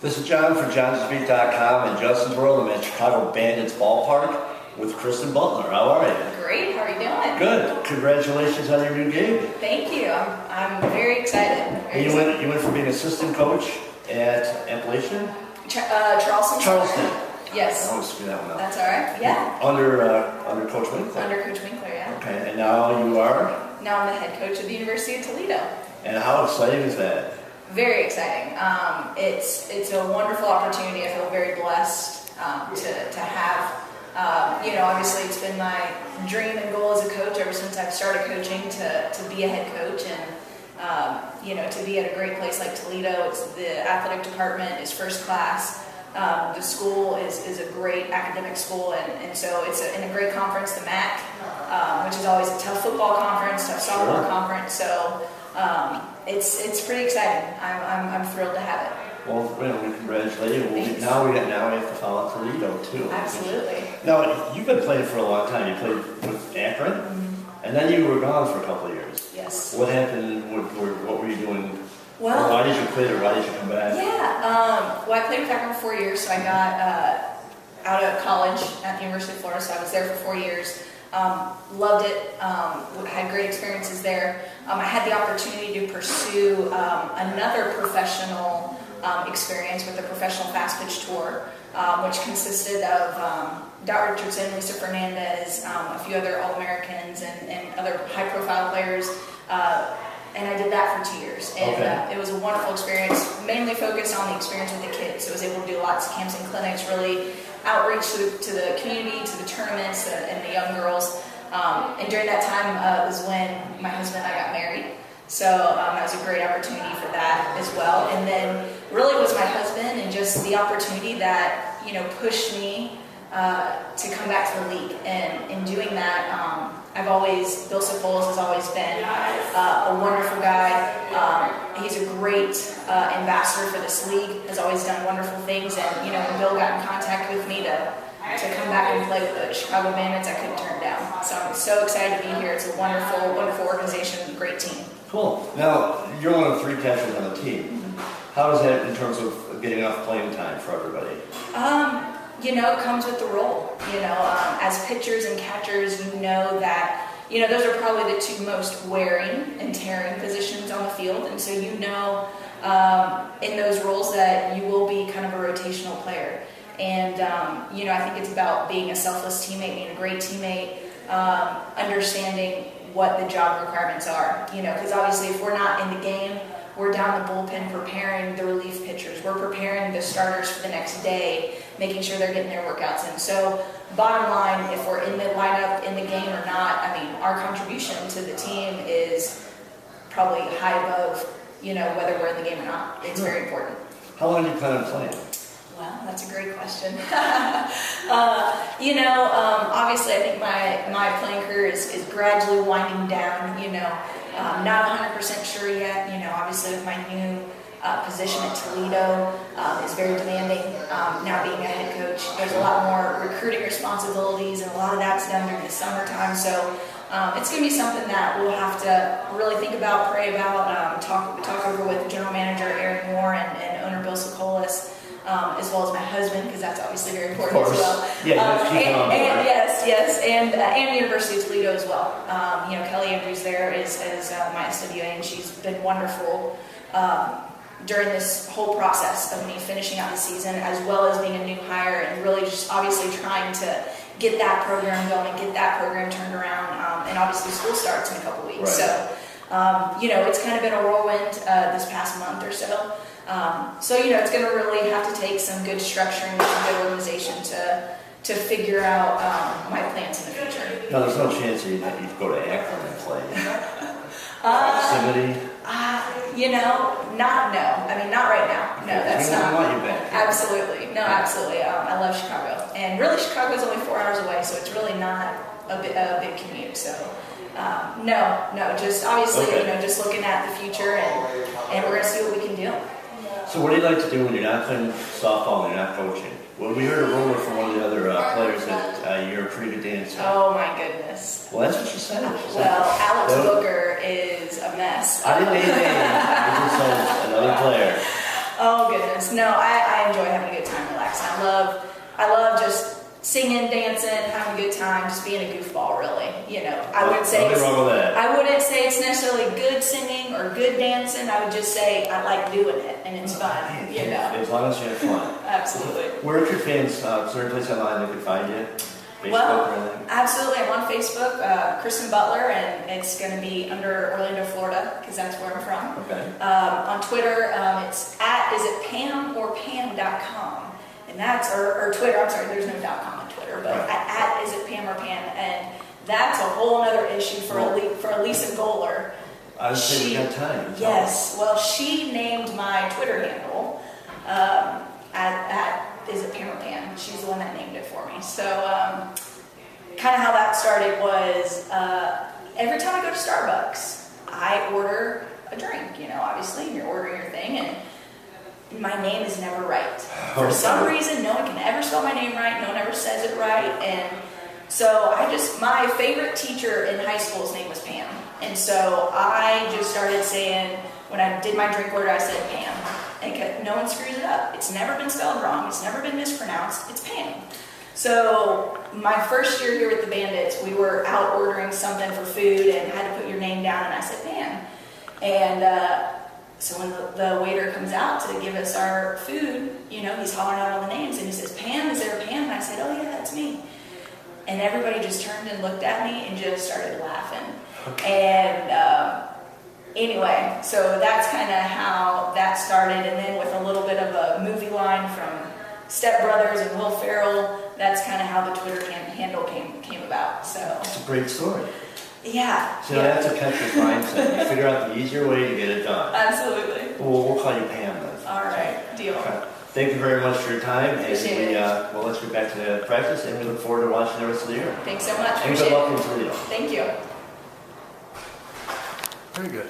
This is John from johnsbeat.com and Justin's World. I'm at Chicago Bandits ballpark with Kristen Butler. How are you? Great. How are you doing? Good. Congratulations on your new gig. Thank you. I'm very excited. And you went from being assistant coach at Appalachian? Charleston. Charleston. Yes. I always screw that one up. That's all right. Yeah. Under Coach Winkler. Under Coach Winkler, yeah. Okay. And now you are? Now I'm the head coach of the University of Toledo. And how exciting is that? Very exciting. It's a wonderful opportunity. I feel very blessed to have. Obviously it's been my dream and goal as a coach ever since I've started coaching to be a head coach and to be at a great place like Toledo. The athletic department is first class. The school is a great academic school, and so it's in a great conference, the MAC, which is always a tough football conference, tough softball conference. So it's pretty exciting. I'm thrilled to have it. Well, we congratulate you. Now we have to follow Toledo too. Absolutely. Now you've been playing for a long time. You played with Akron, and then you were gone for a couple of years. Yes. What happened? What were you doing? Well, why did you quit, or why did you come back? Yeah. Well, I played with Akron for 4 years, so I got out of college at the University of Florida. So I was there for 4 years. Loved it. Had great experiences there. I had the opportunity to pursue another professional experience with the professional fast pitch tour, which consisted of Dow Richardson, Lisa Fernandez, a few other All-Americans, and other high-profile players. And I did that for 2 years, and it was a wonderful experience, mainly focused on the experience with the kids. So I was able to do lots of camps and clinics, really outreach to the community, to the tournaments, and the young girls. And during that time was when my husband and I got married. So that was a great opportunity for that as well. And then really it was my husband and just the opportunity that, pushed me to come back to the league. And in doing that, Bill Sifoles has always been a wonderful guy. He's a great ambassador for this league, has always done wonderful things. And, when Bill got in contact with me to come back and play with the Chicago Bandits, I couldn't turn it down. So I'm so excited to be here. It's a wonderful, wonderful organization, great team. Cool. Now, you're one of 3 catchers on the team. How is that in terms of getting enough playing time for everybody? It comes with the role. As pitchers and catchers, that, those are probably the 2 most wearing and tearing positions on the field. And so, in those roles that you will be kind of a rotational player. And, I think it's about being a selfless teammate, being a great teammate, understanding what the job requirements are. Because obviously if we're not in the game, we're down the bullpen preparing the relief pitchers. We're preparing the starters for the next day, making sure they're getting their workouts in. So bottom line, if we're in the lineup, in the game or not, our contribution to the team is probably high above, whether we're in the game or not. It's very important. How long do you plan on playing? Well, that's a great question. Obviously I think my playing career is gradually winding down, not 100% sure yet. Obviously with my new position at Toledo is very demanding. Now being a head coach, there's a lot more recruiting responsibilities, and a lot of that's done during the summertime. So it's going to be something that we'll have to really think about, pray about, talk over with General Manager Eric Moore and owner Bill Sifoles. As well as my husband, because that's obviously very important as well. Yeah, yes, and University of Toledo as well. Kelly Andrews there is my SWA, and she's been wonderful during this whole process of me finishing out the season, as well as being a new hire, and really just obviously trying to get that program going and get that program turned around. And obviously school starts in a couple weeks, right. So it's kind of been a whirlwind this past month or so. It's going to really have to take some good structuring and some good organization to figure out my plans in the future. No, there's no chance that you'd go to Akron and play. Proximity? Not right now. No, that's not. I want you back. Absolutely. No, absolutely. I love Chicago. And really, Chicago's only 4 hours away, so it's really not a big commute. So, just obviously, just looking at the future, and we're going to see what we can do. So what do you like to do when you're not playing softball and you're not coaching? Well, we heard a rumor from one of the other players that you're a pretty good dancer. Oh my goodness. Well, that's what she said. Well, Alex Booker is a mess. I didn't name names. I just said another player. Oh goodness. No, I I enjoy having a good time, relaxing. I love just singing, dancing, having a good time, just being a goofball, really. You know, I wouldn't say nothing wrong with that. I wouldn't say it's necessarily good singing or good dancing. I would just say I like doing it and it's fun. You know, As long as you have fun. absolutely. Where if your fans, is there a place online they can find you? Facebook Well, or anything? absolutely. I'm on Facebook, Kristen Butler, and it's going to be under Orlando, Florida, because that's where I'm from. Okay. On Twitter, it's at isitpam.com. And that's, or Twitter, I'm sorry, there's no .com on Twitter, but Right. at isitpam, and that's a whole other issue for Elisa Goller. I would say we got time. Yes, well, she named my Twitter handle at Is It Pam or Pan? She's the one that named it for me. So, kind of how that started was every time I go to Starbucks, I order a drink. You know, obviously, you're ordering your thing, and my name is never right. For some reason, no one can ever spell my name right. No one ever says it right, and so my favorite teacher in high school's name was Pam. And so I just started saying, when I did my drink order, I said Pam. And no one screws it up. It's never been spelled wrong. It's never been mispronounced. It's Pam. So my first year here with the Bandits, we were out ordering something for food and had to put your name down, and I said Pam. And so when the waiter comes out to give us our food, you know, he's hollering out all the names, and he says, Pam, is there a Pam? And I said, oh yeah, that's me. And everybody just turned and looked at me and just started laughing. And anyway, so that's kind of how that started. And then with a little bit of a movie line from Step Brothers and Will Ferrell, that's kind of how the Twitter handle came about. So It's a great story. yeah. So that's a catcher's mindset. You figure out the easier way to get it done. Absolutely. We'll call you Pam then. All right, deal. Okay. Thank you very much for your time. Appreciate and it. Well, let's get back to practice, and we look forward to watching the rest of the year. Thanks so much. And good Appreciate luck it. in Toledo. Thank you. Very good.